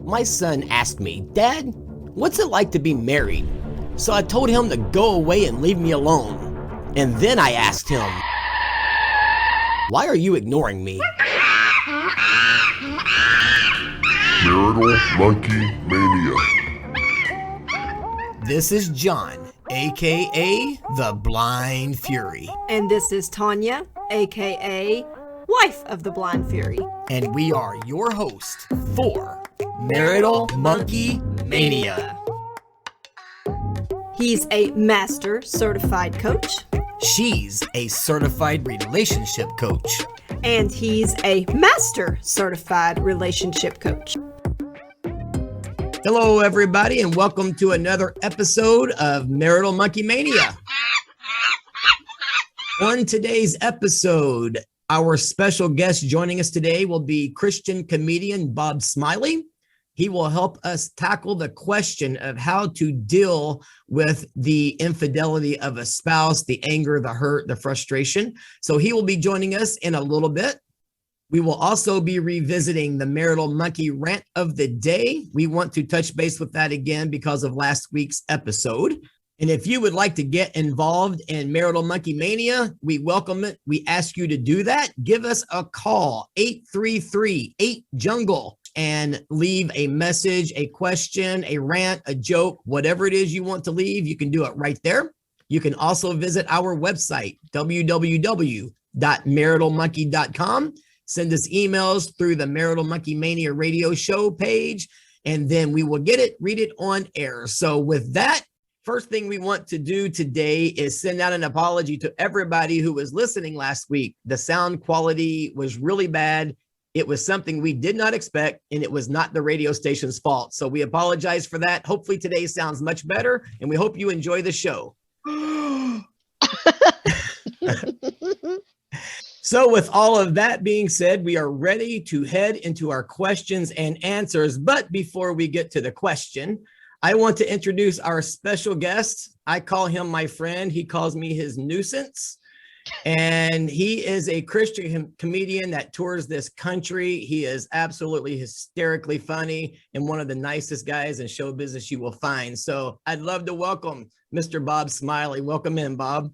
my son asked me, "Dad, what's it like to be married?" So I told him to go away and leave me alone. And then I asked him, "Why are you ignoring me?" Marital Monkey Mania. This is John, aka the Blind Fury. And this is Tanya, aka wife of the Blind Fury. And we are your host for Marital Monkey Mania. He's a master certified coach. She's a certified relationship coach. And he's a master certified relationship coach. Hello, everybody, and welcome to another episode of Marital Monkey Mania. On today's episode, our special guest joining us today will be Christian comedian Bob Smiley. He will help us tackle the question of how to deal with the infidelity of a spouse, the anger, the hurt, the frustration. So he will be joining us in a little bit. We will also be revisiting the Marital Monkey Rant of the day. We want to touch base with that again because of last week's episode. And if you would like to get involved in Marital Monkey Mania, we welcome it. We ask you to do that. Give us a call, 833-8-JUNGLE, and leave a message, a question, a rant, a joke, whatever it is you want to leave. You can do it right there. You can also visit our website, www.maritalmonkey.com. Send us emails through the Marital Monkey Mania radio show page, and then we will get it, read it on air. So with that, first thing we want to do today is send out an apology to everybody who was listening last week. The sound quality was really bad. It was something we did not expect, and it was not the radio station's fault. So we apologize for that. Hopefully today sounds much better, and we hope you enjoy the show. So with all of that being said, we are ready to head into our questions and answers. But before we get to the question, I want to introduce our special guest. I call him my friend. He calls me his nuisance. And he is a Christian comedian that tours this country. He is absolutely hysterically funny and one of the nicest guys in show business you will find. So I'd love to welcome Mr. Bob Smiley. Welcome in, Bob.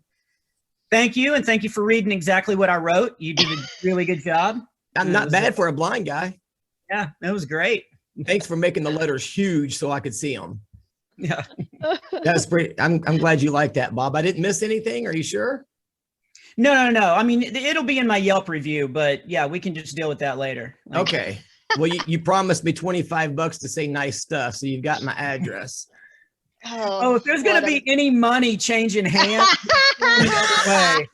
Thank you, and thank you for reading exactly what I wrote. You did a really good job. I'm not bad for a blind guy. Yeah, that was great. Thanks for making the letters huge so I could see them. Yeah. That's pretty. I'm glad you like that, Bob. I didn't miss anything. Are you sure? No. I mean, it'll be in my Yelp review, but yeah, we can just deal with that later. Okay. Well, you promised me $25 to say nice stuff, so you've got my address. Oh, if there's going to be any money changing hands, way.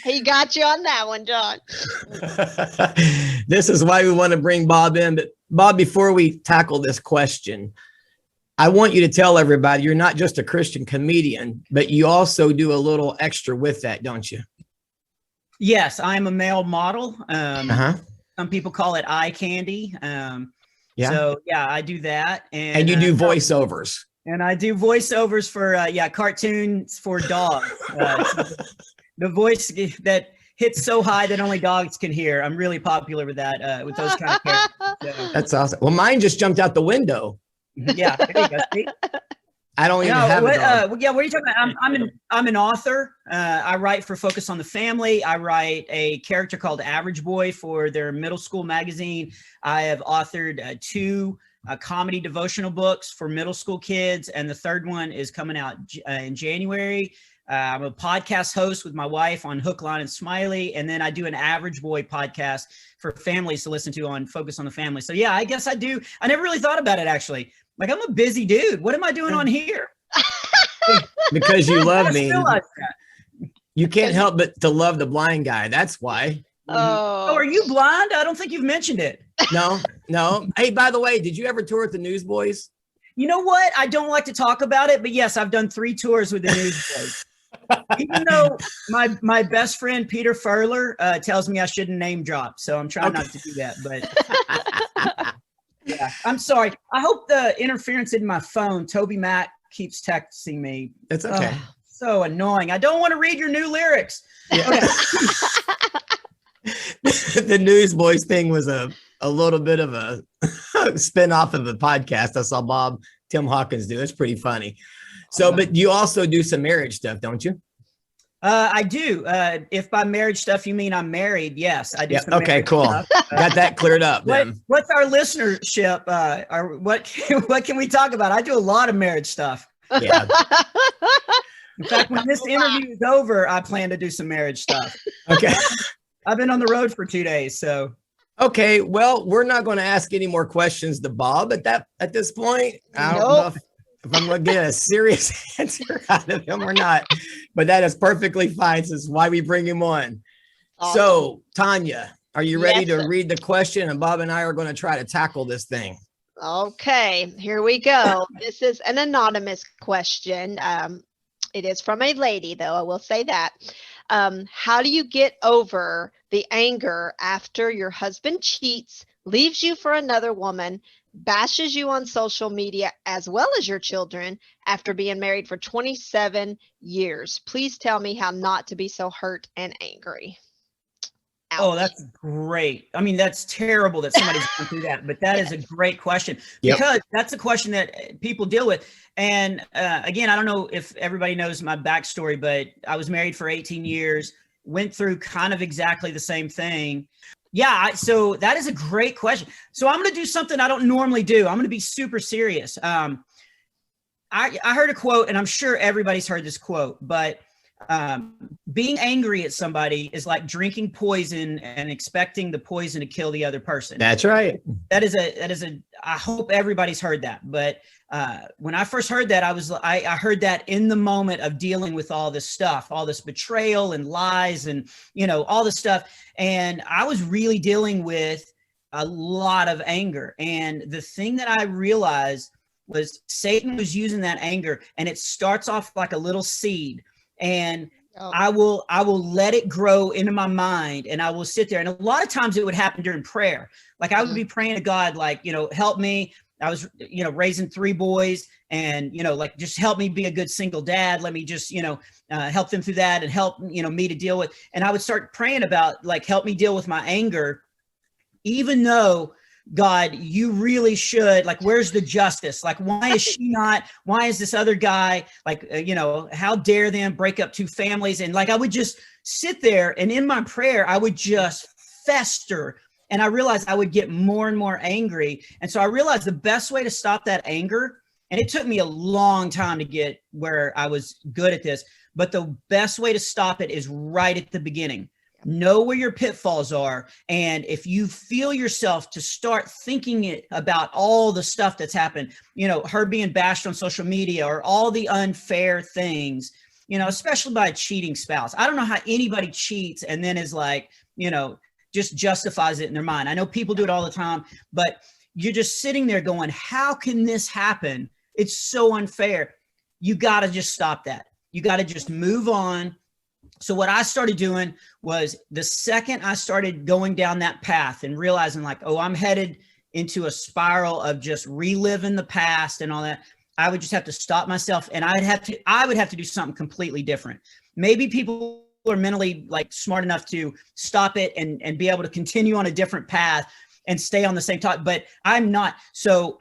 He got you on that one, John. This is why we want to bring Bob in. But Bob, before we tackle this question, I want you to tell everybody you're not just a Christian comedian, but you also do a little extra with that, don't you? Yes, I'm a male model. Some people call it eye candy. Yeah. So yeah, I do that. And you do voiceovers. And I do voiceovers for, cartoons for dogs. The voice that hits so high that only dogs can hear. I'm really popular with that, with those kind of characters. So. That's awesome. Well, mine just jumped out the window. Yeah, there you go. See? I don't even have a dog. What are you talking about? I'm an author. I write for Focus on the Family. I write a character called Average Boy for their middle school magazine. I have authored 2 comedy devotional books for middle school kids, and the third one is coming out in January. I'm a podcast host with my wife on Hook, Line, and Smiley, and then I do an Average Boy podcast for families to listen to on Focus on the Family. So yeah, I guess I do. I never really thought about it, actually. Like, I'm a busy dude. What am I doing on here? Because you love me. You can't help but to love the blind guy. That's why. Oh, are you blind? I don't think you've mentioned it. No. Hey, by the way, did you ever tour with the Newsboys? You know what? I don't like to talk about it, but yes, I've done 3 tours with the Newsboys. Even though my best friend Peter Furler tells me I shouldn't name drop, so I'm trying not to do that. But yeah, I'm sorry. I hope the interference in my phone. Toby Mac keeps texting me. It's okay. Oh, so annoying. I don't want to read your new lyrics. Yeah. Okay. The Newsboys thing was a little bit of a spin off of the podcast I saw Tim Hawkins do. It's pretty funny. So, but you also do some marriage stuff, don't you? I do. If by marriage stuff you mean I'm married, yes, I do. Yep. Okay, cool. Got that cleared up. What's our listenership? Or what can we talk about? I do a lot of marriage stuff. Yeah. In fact, when this interview is over, I plan to do some marriage stuff. Okay. I've been on the road for 2 days, so. Okay, well, we're not going to ask any more questions to Bob at this point. I don't know if I'm going to get a serious answer out of him or not, but that is perfectly fine. This is why we bring him on. Awesome. So, Tanya, are you ready to read the question? And Bob and I are going to try to tackle this thing. Okay, here we go. This is an anonymous question. It is from a lady, though, I will say that. How do you get over the anger after your husband cheats, leaves you for another woman, bashes you on social media, as well as your children, after being married for 27 years? Please tell me how not to be so hurt and angry. Ouch. Oh, that's great. I mean, that's terrible that somebody's going through that, but that is a great question because that's a question that people deal with. And again, I don't know if everybody knows my backstory, but I was married for 18 years, went through kind of exactly the same thing. Yeah, so that is a great question. So I'm going to do something I don't normally do. I'm going to be super serious. I heard a quote, and I'm sure everybody's heard this quote, but being angry at somebody is like drinking poison and expecting the poison to kill the other person. That's right. That is I hope everybody's heard that. But when I first heard that, I heard that in the moment of dealing with all this stuff, all this betrayal and lies and, all this stuff. And I was really dealing with a lot of anger. And the thing that I realized was Satan was using that anger, and it starts off like a little seed. And I will let it grow into my mind, and I will sit there. And a lot of times it would happen during prayer. Like I would be praying to God, like, help me. I was, raising 3 boys and, like, just help me be a good single dad. Let me just, help them through that and help, me to deal with. And I would start praying about, like, help me deal with my anger, even though, God, you really should, like, where's the justice? Like, why is she not? Why is this other guy, like, how dare them break up 2 families? And like, I would just sit there, and in my prayer, I would just fester. And I realized I would get more and more angry. And so I realized the best way to stop that anger, and it took me a long time to get where I was good at this, but the best way to stop it is right at the beginning. Know where your pitfalls are. And if you feel yourself to start thinking about all the stuff that's happened, her being bashed on social media or all the unfair things, especially by a cheating spouse. I don't know how anybody cheats and then is like, just justifies it in their mind. I know people do it all the time, but you're just sitting there going, how can this happen? It's so unfair. You got to just stop that. You got to just move on. So what I started doing was the second I started going down that path and realizing like, oh, I'm headed into a spiral of just reliving the past and all that, I would just have to stop myself, and I would have to do something completely different. Maybe people are mentally like smart enough to stop it and be able to continue on a different path and stay on the same topic, but I'm not. So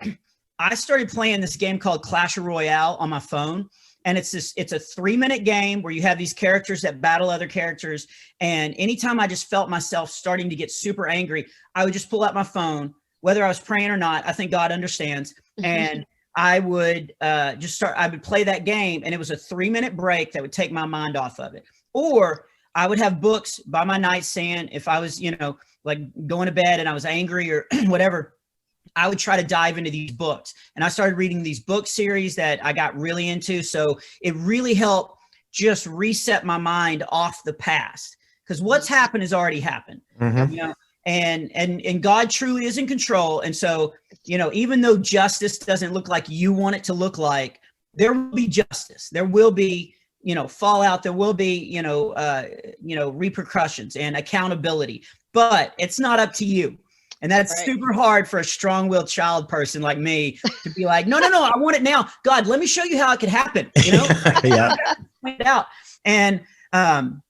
I started playing this game called Clash Royale on my phone. And it's a 3-minute game where you have these characters that battle other characters. And anytime I just felt myself starting to get super angry, I would just pull out my phone, whether I was praying or not. I think God understands. And I would I would play that game, and it was a 3-minute break that would take my mind off of it. Or I would have books by my nightstand. If I was, like going to bed and I was angry or whatever, I would try to dive into these books. And I started reading these book series that I got really into. So it really helped just reset my mind off the past, because what's happened has already happened, and God truly is in control. And so, even though justice doesn't look like you want it to look like, there will be justice. There will be, fallout. There will be, repercussions and accountability, but it's not up to you. And that's super hard for a strong-willed child person like me to be like, no, I want it now. God, let me show you how it could happen. Yeah. Point it out. And, and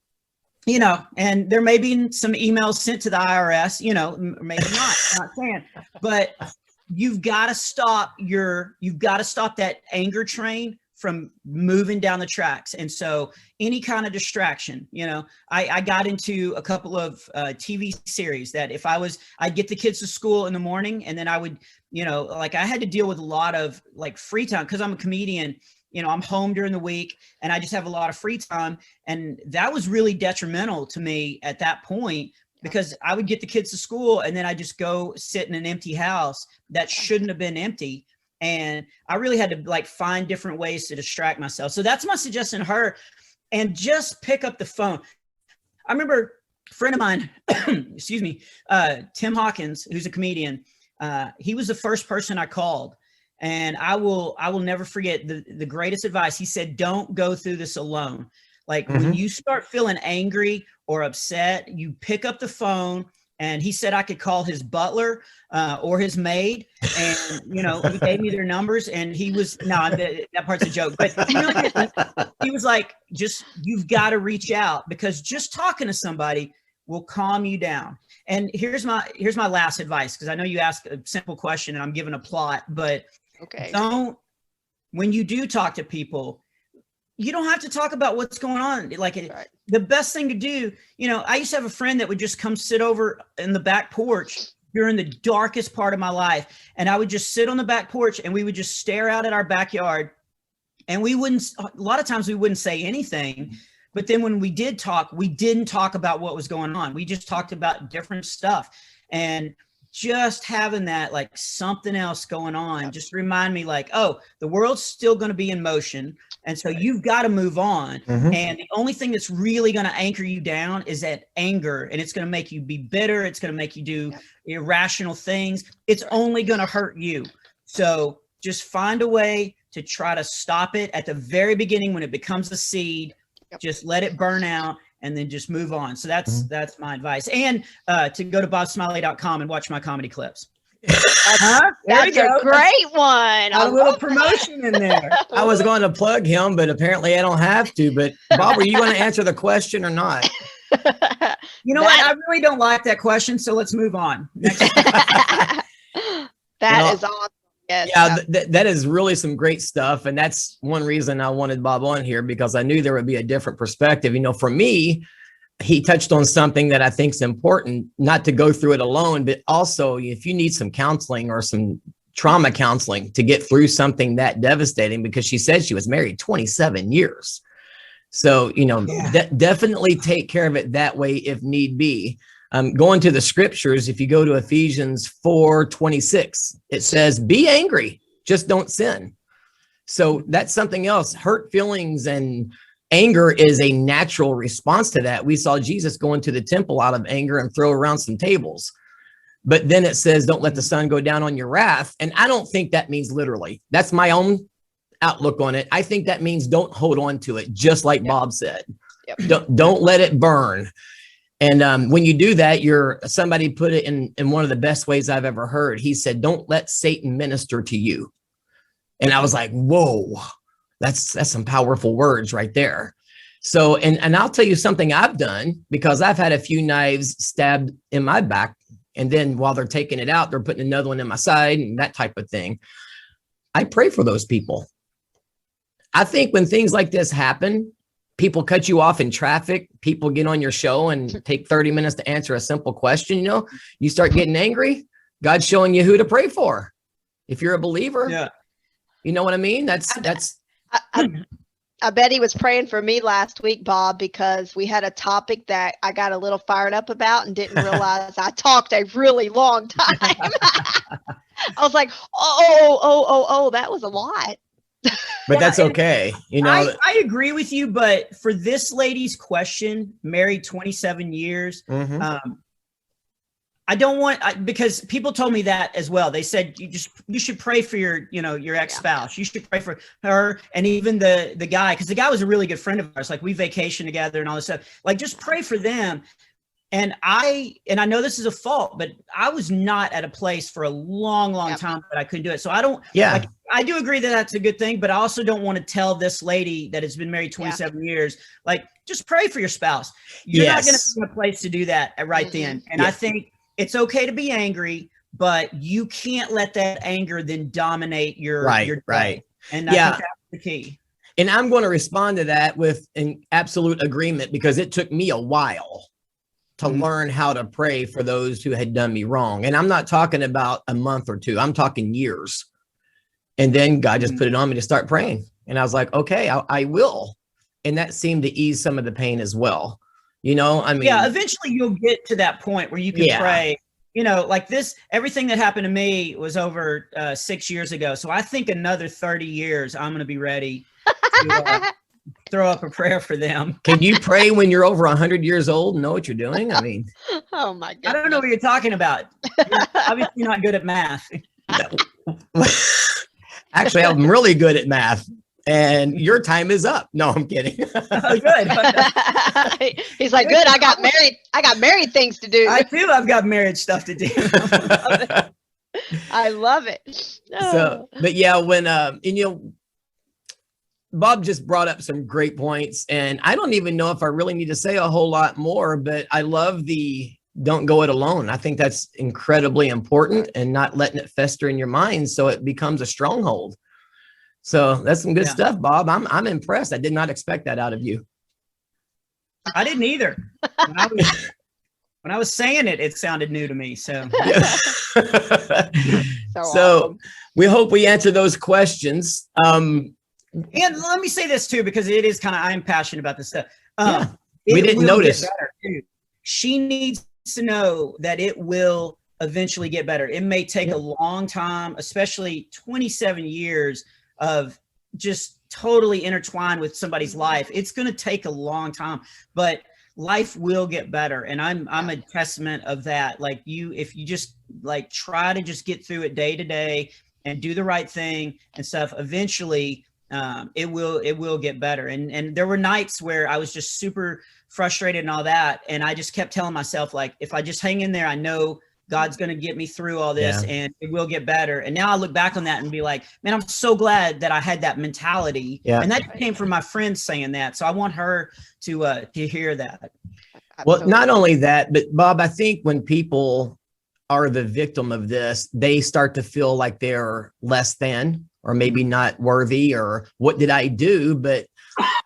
there may be some emails sent to the IRS, maybe not, I'm not saying, but you've got to stop that anger train from moving down the tracks. And so any kind of distraction, I got into a couple of TV series that if I'd get the kids to school in the morning, and then I would, like I had to deal with a lot of like free time because I'm a comedian. I'm home during the week and I just have a lot of free time. And that was really detrimental to me at that point, because I would get the kids to school and then I just go sit in an empty house that shouldn't have been empty. And I really had to like find different ways to distract myself. So that's my suggestion to her. And just pick up the phone. I remember a friend of mine, excuse me, Tim Hawkins, who's a comedian. He was the first person I called. And I will never forget the greatest advice. He said, don't go through this alone. Like when you start feeling angry or upset, you pick up the phone. And he said I could call his butler or his maid. And, he gave me their numbers. And he was, that part's a joke. But he was like, you've got to reach out, because just talking to somebody will calm you down. And here's my last advice, because I know you asked a simple question and I'm giving a plot, but when you do talk to people, you don't have to talk about what's going on. Like the best thing to do, I used to have a friend that would just come sit over in the back porch during the darkest part of my life. And I would just sit on the back porch and we would just stare out at our backyard. And a lot of times we wouldn't say anything. But then when we did talk, we didn't talk about what was going on. We just talked about different stuff. And just having that, like something else going on, just remind me like, oh, the world's still going to be in motion. And so you've got to move on. And the only thing that's really going to anchor you down is that anger. And it's going to make you be bitter. It's going to make you do irrational things. It's only going to hurt you. So just find a way to try to stop it at the very beginning when it becomes a seed. Just let it burn out and then just move on. So that's my advice. And to go to bobsmiley.com and watch my comedy clips. That's a great one. A little promotion in there. I was going to plug him, but apparently I don't have to. But Bob, are you going to answer the question or not? You know what? I really don't like that question. So let's move on. Next That is awesome. Yes. Yeah, that is really some great stuff. And that's one reason I wanted Bob on here, because I knew there would be a different perspective. For me, he touched on something that I think is important, not to go through it alone, but also if you need some counseling or some trauma counseling to get through something that devastating, because she said she was married 27 years. So, definitely take care of it that way if need be. Going to the scriptures, if you go to Ephesians 4:26, it says, be angry, just don't sin. So that's something else. Hurt feelings and anger is a natural response to that. We saw Jesus go into the temple out of anger and throw around some tables. But then it says, don't let the sun go down on your wrath. And I don't think that means literally. That's my own outlook on it. I think that means don't hold on to it, just like Bob said. Don't let it burn. And when you do that, somebody put it in one of the best ways I've ever heard. He said, don't let Satan minister to you. And I was like, whoa, that's some powerful words right there. So, and I'll tell you something I've done, because I've had a few knives stabbed in my back. And then while they're taking it out, they're putting another one in my side and that type of thing. I pray for those people. I think when things like this happen, people cut you off in traffic, people get on your show and take 30 minutes to answer a simple question. You start getting angry. God's showing you who to pray for. If you're a believer, you know what I mean? I bet he was praying for me last week, Bob, because we had a topic that I got a little fired up about and didn't realize I talked a really long time. I was like, oh, that was a lot. But that's okay. I agree with you. But for this lady's question, married 27 years, I don't want, because people told me that as well. They said, you should pray for your ex-spouse. You should pray for her. And even the guy, because the guy was a really good friend of ours. Like we vacation together and all this stuff, like just pray for them. And I know this is a fault, but I was not at a place for a long time that I couldn't do it. So I do agree that that's a good thing, but I also don't want to tell this lady that has been married 27 years, like, just pray for your spouse. You're not going to be in a place to do that right then. And I think it's okay to be angry, but you can't let that anger then dominate your day. Right. And I think that's the key. And I'm going to respond to that with an absolute agreement, because it took me a while to learn how to pray for those who had done me wrong. And I'm not talking about a month or two. I'm talking years. And then God just put it on me to start praying. And I was like, okay, I will. And that seemed to ease some of the pain as well. You know, I mean, yeah, eventually you'll get to that point where you can pray. You know, like this, everything that happened to me was over 6 years ago. So I think another 30 years, I'm going to be ready to throw up a prayer for them. Can you pray when you're over 100 years old and know what you're doing? I mean, Oh my God. I don't know what you're talking about. You're obviously not good at math. actually, I'm really good at math, and your time is up. No, I'm kidding. Oh, good. He's like, good. I got married. I got married things to do. I too. I've got marriage stuff to do. I love it. So, but yeah, when, and you know, Bob just brought up some great points, and I don't even know if I really need to say a whole lot more, but I love the don't go it alone. I think that's incredibly important, and not letting it fester in your mind so it becomes a stronghold. So that's some good stuff, Bob. I'm impressed. I did not expect that out of you. I didn't either. When I was saying it, it sounded new to me. So, awesome. We hope we answer those questions. And let me say this too, because it is kind of, I'm passionate about this stuff. We didn't notice. She needs to know that it will eventually get better. It may take a long time, especially 27 years of just totally intertwined with somebody's life. It's going to take a long time, but life will get better. And I'm a testament of that. Like if you just like try to just get through it day to day and do the right thing and stuff, eventually it will get better. And there were nights where I was just super frustrated and all that. And I just kept telling myself, like, if I just hang in there, I know God's going to get me through all this and it will get better. And now I look back on that and be like, man, I'm so glad that I had that mentality. And that came from my friend saying that. So I want her to hear that. Well, not only that, but Bob, I think when people are the victim of this, they start to feel like they're less than, or maybe not worthy, or what did I do? But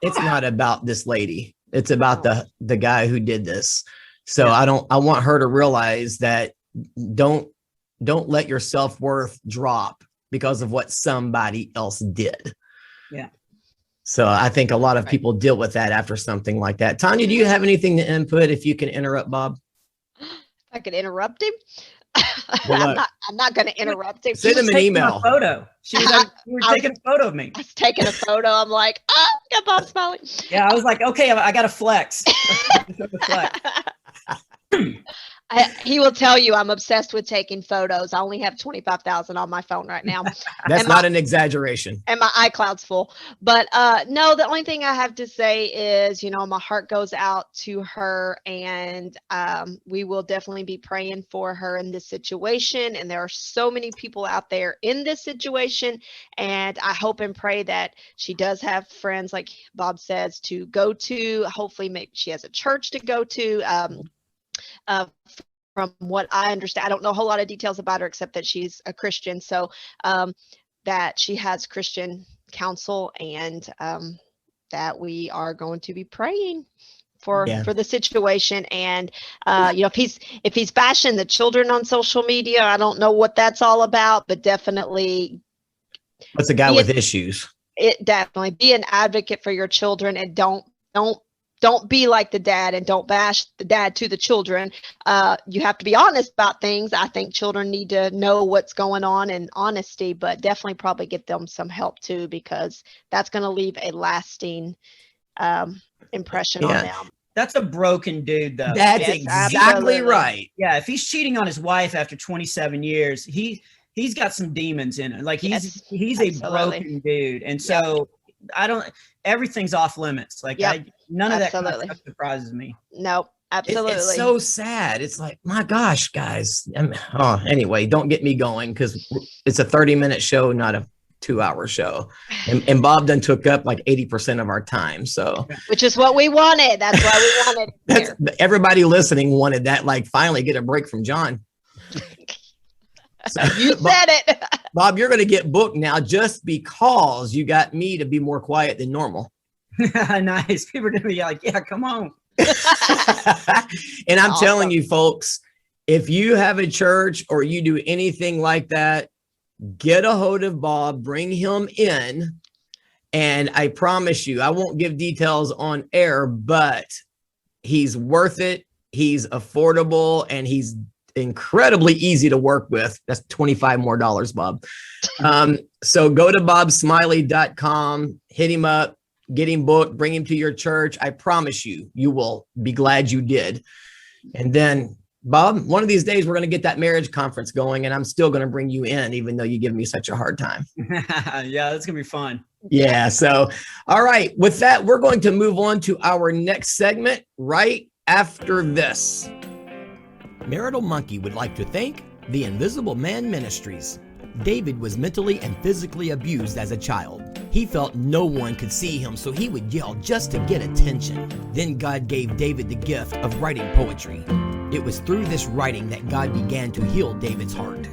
it's not about this lady. It's about the guy who did this. So I want her to realize that don't let your self-worth drop because of what somebody else did. Yeah. So I think a lot of people deal with that after something like that. Tanya, do you have anything to input if you can interrupt Bob? I could interrupt him. Well, I'm not going to interrupt him. Send him an email. A photo. She was like, you were taking a photo of me. I was taking a photo. I'm like, oh, got Bob Smiley. Yeah, I was like, okay, I got to flex. He will tell you I'm obsessed with taking photos. I only have 25,000 on my phone right now. That's not an exaggeration. And my iCloud's full. But no, the only thing I have to say is, you know, my heart goes out to her, and we will definitely be praying for her in this situation. And there are so many people out there in this situation. And I hope and pray that she does have friends, like Bob says, to go to. Hopefully maybe she has a church to go to. From what I understand, I don't know a whole lot of details about her except that she's a Christian. So that she has Christian counsel, and that we are going to be praying for the situation. And you know, if he's bashing the children on social media, I don't know what that's all about, but definitely. What's a guy with issues? It definitely be an advocate for your children, and don't be like the dad, and don't bash the dad to the children. You have to be honest about things. I think children need to know what's going on, and honesty, but definitely probably get them some help too, because that's going to leave a lasting impression on them. That's a broken dude, though. That's exactly right. Yeah, if he's cheating on his wife after 27 years, he's got some demons in it. Like he's a broken dude, and so everything's off limits. Like none of that kind of stuff surprises me. No, absolutely. It's so sad. It's like, my gosh, guys. Anyway, don't get me going, because it's a 30-minute show, not a 2-hour show. And Bob done took up like 80% of our time. So, which is what we wanted. That's why we wanted. Everybody listening wanted that. Like, finally get a break from John. So, You said it. Bob, you're going to get booked now just because you got me to be more quiet than normal. Nice. People are going to be like, yeah, come on. And I'm telling you, folks, if you have a church or you do anything like that, get a hold of Bob, bring him in. And I promise you, I won't give details on air, but he's worth it. He's affordable and he's incredibly easy to work with. That's $25 more, Bob. So go to bobsmiley.com, hit him up, get him booked, bring him to your church. I promise you, you will be glad you did. And then, Bob, one of these days, we're going to get that marriage conference going, and I'm still going to bring you in, even though you give me such a hard time. Yeah, that's going to be fun. Yeah. So, all right. With that, we're going to move on to our next segment right after this. Marital Monkey would like to thank the Invisible Man Ministries. David was mentally and physically abused as a child. He felt no one could see him, so he would yell just to get attention. Then God gave David the gift of writing poetry. It was through this writing that God began to heal David's heart.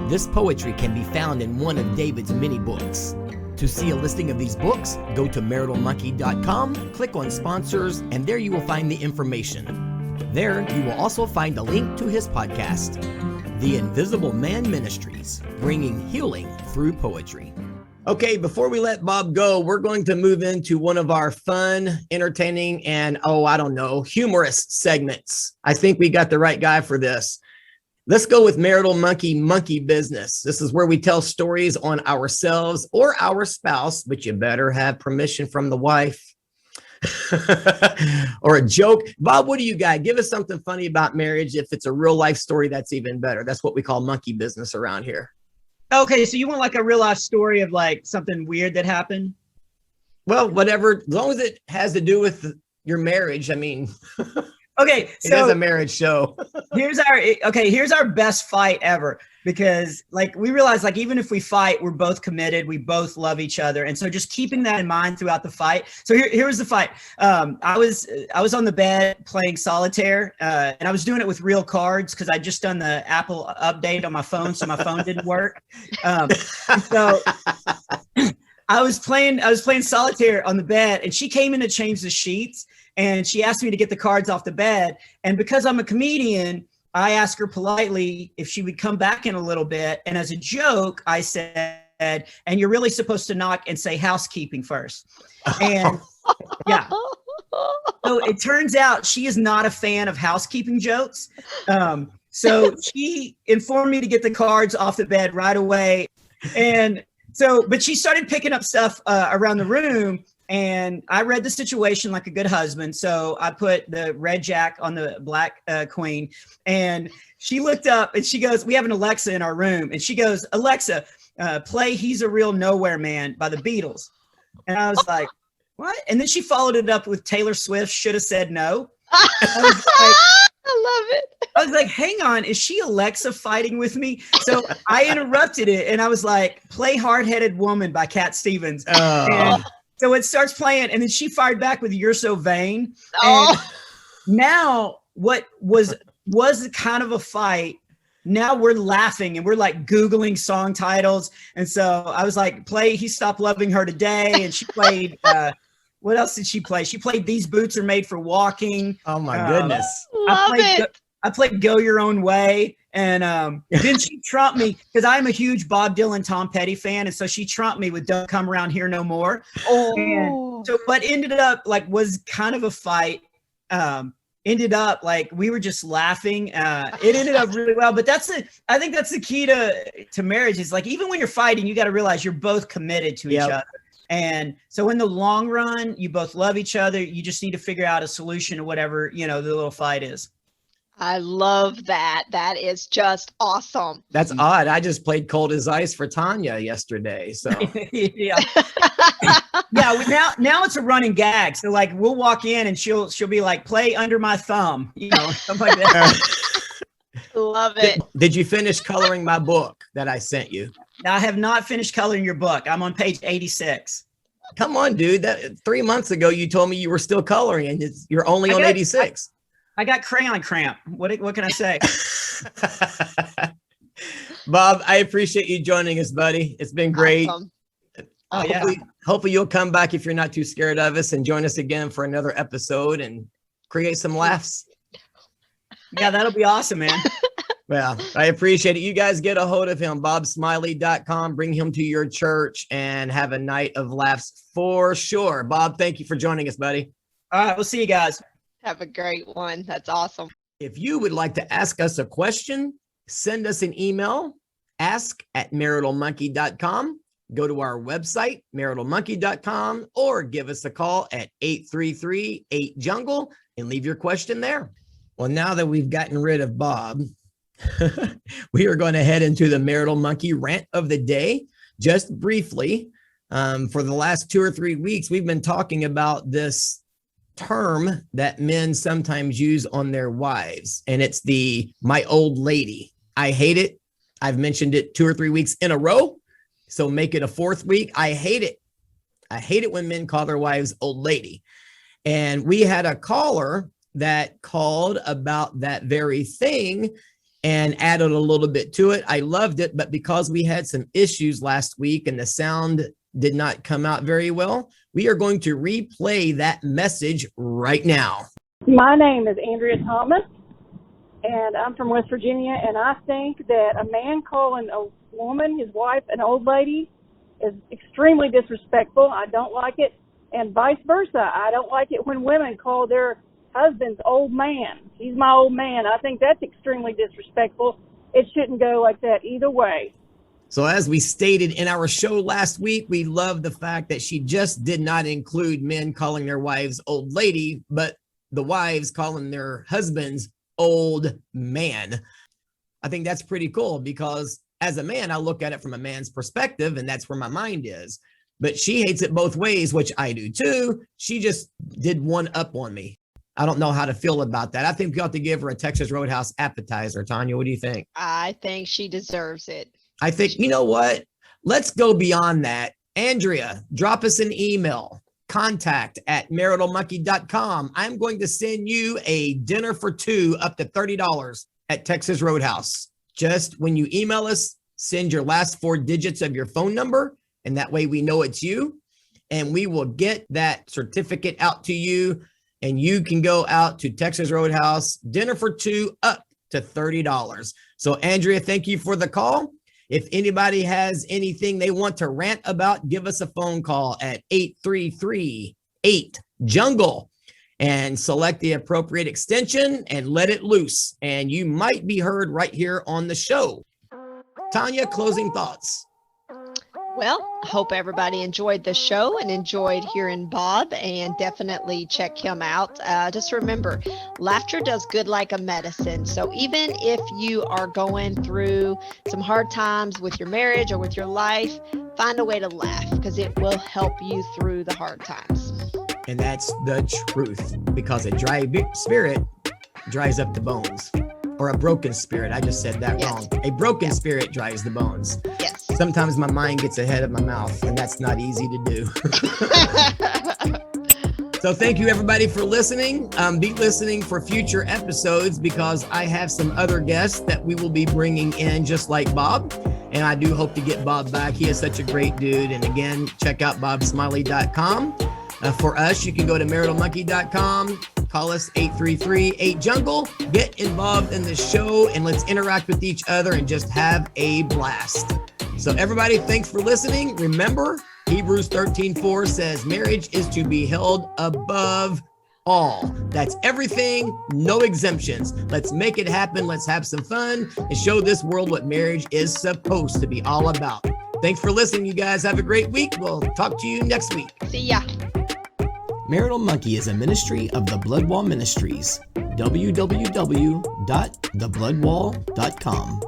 This poetry can be found in one of David's many books. To see a listing of these books, go to maritalmonkey.com, click on sponsors, and there you will find the information. There, you will also find a link to his podcast, The Invisible Man Ministries, bringing healing through poetry. Okay, before we let Bob go, we're going to move into one of our fun, entertaining, and, humorous segments. I think we got the right guy for this. Let's go with Marital Monkey Business. This is where we tell stories on ourselves or our spouse, but you better have permission from the wife. Or a joke. Bob, what do you got? Give us something funny about marriage. If it's a real life story, that's even better. That's what we call monkey business around here. Okay, so you want like a real life story of like something weird that happened? Well, whatever, as long as it has to do with your marriage. I mean, okay, so it is a marriage show. here's our best fight ever, because like we realize like even if we fight, we're both committed, we both love each other, and so just keeping that in mind throughout the fight. So here was the fight. I was on the bed playing solitaire, and I was doing it with real cards because I just done the Apple update on my phone, so my phone didn't work. So I was playing solitaire on the bed, and she came in to change the sheets, and she asked me to get the cards off the bed. And because I'm a comedian, I asked her politely if she would come back in a little bit. And as a joke, I said, and you're really supposed to knock and say housekeeping first. And yeah. So it turns out she is not a fan of housekeeping jokes. So she informed me to get the cards off the bed right away. And so, but she started picking up stuff around the room. And I read the situation like a good husband. So I put the red jack on the black queen. And she looked up and she goes, we have an Alexa in our room. And she goes, Alexa, play He's a Real Nowhere Man by the Beatles. And I was like, what? And then she followed it up with Taylor Swift, Should Have Said No. I love it. I was like, hang on, is she Alexa fighting with me? So I interrupted it and I was like, play Hard-Headed Woman by Cat Stevens. And so it starts playing, and then she fired back with You're So Vain. And now what was kind of a fight, now we're laughing and we're like Googling song titles. And so I was like, play He Stopped Loving Her Today. And she played, what else did she play? She played These Boots Are Made for Walking. Oh my goodness. I played Go Your Own Way. And then she trumped me because I'm a huge Bob Dylan, Tom Petty fan. And so she trumped me with Don't Come Around Here No More. And so what ended up like was kind of a fight. Ended up like we were just laughing. It ended up really well. But I think that's the key to marriage is like even when you're fighting, you got to realize you're both committed to each other. And so in the long run, you both love each other. You just need to figure out a solution to whatever, the little fight is. I love that. That is just awesome. That's odd. I just played Cold as Ice for Tanya yesterday. So yeah. Now it's a running gag. So like we'll walk in and she'll be like, play Under My Thumb, something like that. Love it. Did you finish coloring my book that I sent you? I have not finished coloring your book. I'm on page 86. Come on, dude. That 3 months ago you told me you were still coloring and you're only on 86. I got crayon cramp. What can I say? Bob, I appreciate you joining us, buddy. It's been great. Awesome. Oh, yeah. Hopefully you'll come back if you're not too scared of us and join us again for another episode and create some laughs. Yeah, that'll be awesome, man. Well, I appreciate it. You guys get a hold of him, bobsmiley.com. Bring him to your church and have a night of laughs for sure. Bob, thank you for joining us, buddy. All right, we'll see you guys. Have a great one. That's awesome. If you would like to ask us a question, send us an email, ask@maritalmonkey.com. Go to our website, maritalmonkey.com, or give us a call at 833-8-JUNGLE and leave your question there. Well, now that we've gotten rid of Bob, we are going to head into the Marital Monkey Rant of the day. Just briefly, for the last 2 or 3 weeks, we've been talking about this term that men sometimes use on their wives, and it's the "my old lady." I hate it. I've mentioned it 2 or 3 weeks in a row, so make it a 4th week. I hate it. I hate it when men call their wives old lady. And we had a caller that called about that very thing and added a little bit to it. I loved it, but because we had some issues last week and the sound did not come out very well, we are going to replay that message right now. My name is Andrea Thomas, and I'm from West Virginia, and I think that a man calling a woman, his wife, an old lady is extremely disrespectful. I don't like it, and vice versa. I don't like it when women call their husband's old man. He's my old man. I think that's extremely disrespectful. It shouldn't go like that either way. So as we stated in our show last week, we love the fact that she just did not include men calling their wives old lady, but the wives calling their husbands old man. I think that's pretty cool because as a man, I look at it from a man's perspective, and that's where my mind is. But she hates it both ways, which I do too. She just did one up on me. I don't know how to feel about that. I think we ought to give her a Texas Roadhouse appetizer. Tanya, what do you think? I think she deserves it. I think, you know what? Let's go beyond that. Andrea, drop us an email, contact@maritalmonkey.com. I'm going to send you a dinner for 2 up to $30 at Texas Roadhouse. Just when you email us, send your last 4 digits of your phone number, and that way we know it's you, and we will get that certificate out to you, and you can go out to Texas Roadhouse, dinner for 2 up to $30. So Andrea, thank you for the call. If anybody has anything they want to rant about, give us a phone call at 833-8-JUNGLE and select the appropriate extension and let it loose. And you might be heard right here on the show. Tanya, closing thoughts. Well, I hope everybody enjoyed the show and enjoyed hearing Bob, and definitely check him out. Just remember, laughter does good like a medicine. So even if you are going through some hard times with your marriage or with your life, find a way to laugh because it will help you through the hard times. And that's the truth, because a dry spirit dries up the bones. Or a broken spirit. I just said that wrong. A broken spirit dries the bones. Yes. Sometimes my mind gets ahead of my mouth, and that's not easy to do. So thank you everybody for listening. Be listening for future episodes because I have some other guests that we will be bringing in just like Bob. And I do hope to get Bob back. He is such a great dude. And again, check out bobsmiley.com. For us, you can go to maritalmonkey.com. Call us 833-8-JUNGLE. Get involved in the show and let's interact with each other and just have a blast. So everybody, thanks for listening. Remember, Hebrews 13:4 says marriage is to be held above all. That's everything, no exemptions. Let's make it happen. Let's have some fun and show this world what marriage is supposed to be all about. Thanks for listening, you guys. Have a great week. We'll talk to you next week. See ya. Marital Monkey is a ministry of the Bloodwall Ministries. www.thebloodwall.com.